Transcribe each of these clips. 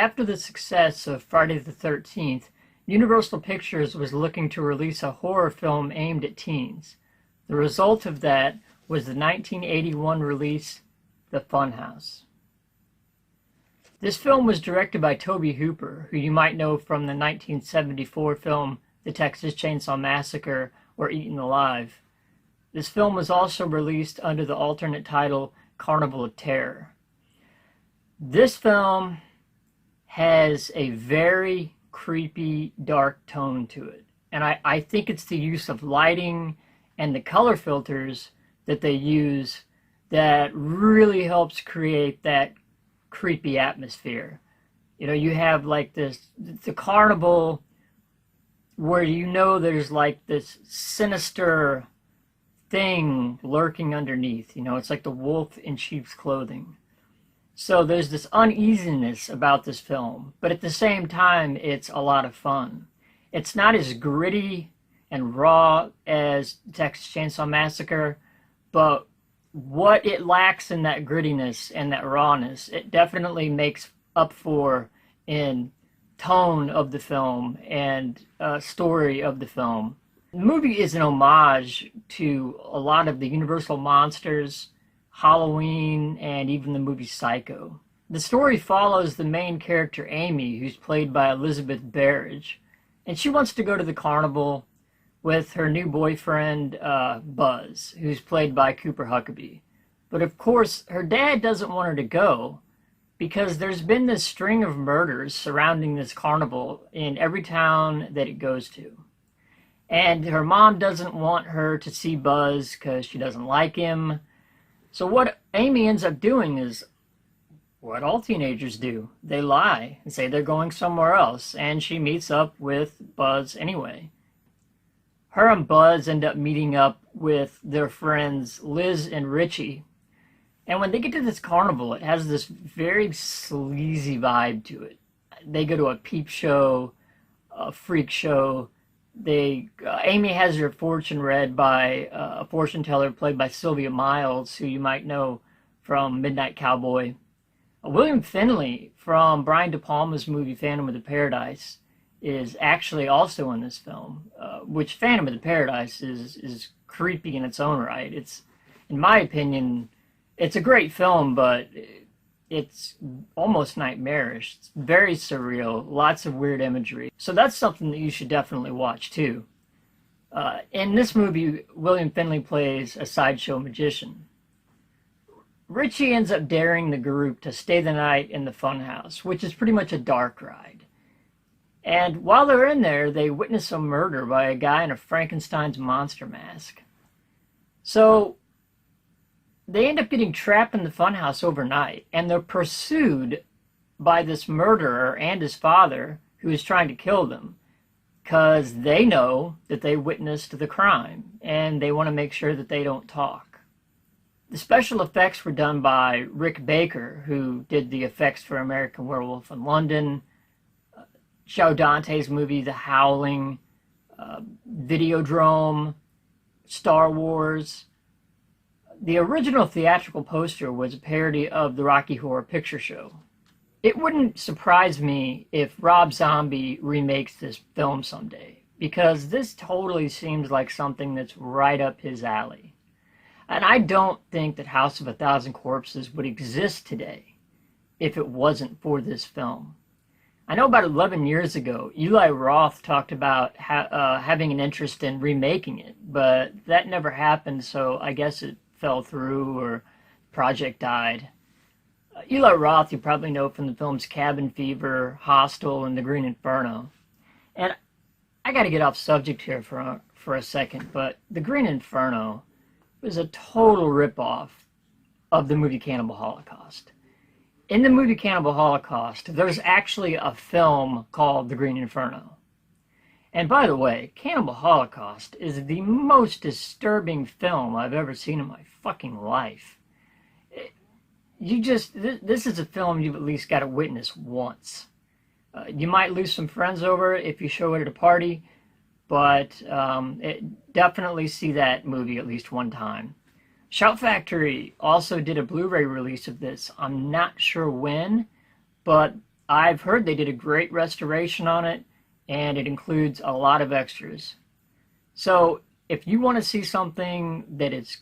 after the success of Friday the 13th, Universal Pictures was looking to release a horror film aimed at teens. The result of that was the 1981 release, The Funhouse. This film was directed by Tobbe Hooper, who you might know from the 1974 film The Texas Chainsaw Massacre or Eaten Alive. This film was also released under the alternate title Carnival of Terror. This film has a very creepy, dark tone to it. And I think it's the use of lighting and the color filters that they use that really helps create that creepy atmosphere. You know, you have like the carnival where you know there's like this sinister thing lurking underneath. You know, it's like the wolf in sheep's clothing. So there's this uneasiness about this film, but at the same time, it's a lot of fun. It's not as gritty and raw as Texas Chainsaw Massacre, but what it lacks in that grittiness and that rawness, it definitely makes up for in tone of the film and story of the film. The movie is an homage to a lot of the Universal monsters, Halloween, and even the movie Psycho. The story follows the main character, Amy, who's played by Elizabeth Berridge, and she wants to go to the carnival with her new boyfriend, Buzz, who's played by Cooper Huckabee. But of course, her dad doesn't want her to go because there's been this string of murders surrounding this carnival in every town that it goes to. And her mom doesn't want her to see Buzz because she doesn't like him. So what Amy ends up doing is what all teenagers do. They lie and say they're going somewhere else, and she meets up with Buzz anyway. Her and Buzz end up meeting up with their friends Liz and Richie. And when they get to this carnival, it has this very sleazy vibe to it. They go to a peep show, a freak show. Amy has her fortune read by a fortune teller played by Sylvia Miles, who you might know from Midnight Cowboy. William Finley from Brian De Palma's movie Phantom of the Paradise is actually also in this film, which Phantom of the Paradise is creepy in its own right. It's, in my opinion, it's a great film, but it's almost nightmarish. It's very surreal, lots of weird imagery. So that's something that you should definitely watch too. In this movie, William Finley plays a sideshow magician. Richie ends up daring the group to stay the night in the Funhouse, which is pretty much a dark ride. And while they're in there, they witness a murder by a guy in a Frankenstein's monster mask. So they end up getting trapped in the funhouse overnight, and they're pursued by this murderer and his father, who is trying to kill them, because they know that they witnessed the crime, and they want to make sure that they don't talk. The special effects were done by Rick Baker, who did the effects for American Werewolf in London, Joe Dante's movie The Howling, Videodrome, Star Wars. The original theatrical poster was a parody of the Rocky Horror Picture Show. It wouldn't surprise me if Rob Zombie remakes this film someday, because this totally seems like something that's right up his alley. And I don't think that House of a Thousand Corpses would exist today if it wasn't for this film. I know about 11 years ago, Eli Roth talked about having an interest in remaking it, but that never happened, so I guess it fell through or the project died. Eli Roth, you probably know from the films Cabin Fever, Hostel, and The Green Inferno. And I got to get off subject here for a second, but The Green Inferno was a total ripoff of the movie Cannibal Holocaust. In the movie Cannibal Holocaust, there's actually a film called The Green Inferno. And by the way, Cannibal Holocaust is the most disturbing film I've ever seen in my fucking life. This is a film you've at least got to witness once. You might lose some friends over it if you show it at a party, but definitely see that movie at least one time. Shout Factory also did a Blu-ray release of this. I'm not sure when, but I've heard they did a great restoration on it, and it includes a lot of extras. So if you want to see something that is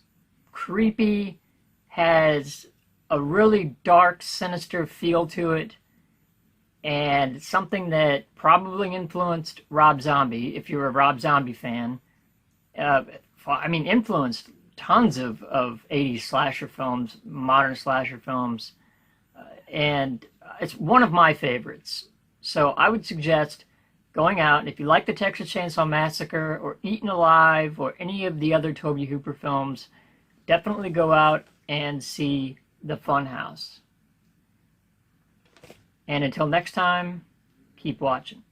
creepy, has a really dark, sinister feel to it, and something that probably influenced Rob Zombie, if you're a Rob Zombie fan, influenced tons of 80s slasher films, modern slasher films, and it's one of my favorites. So I would suggest going out, and if you like the Texas Chainsaw Massacre or Eaten Alive or any of the other Tobbe Hooper films, definitely go out and see the Funhouse. And until next time, keep watching.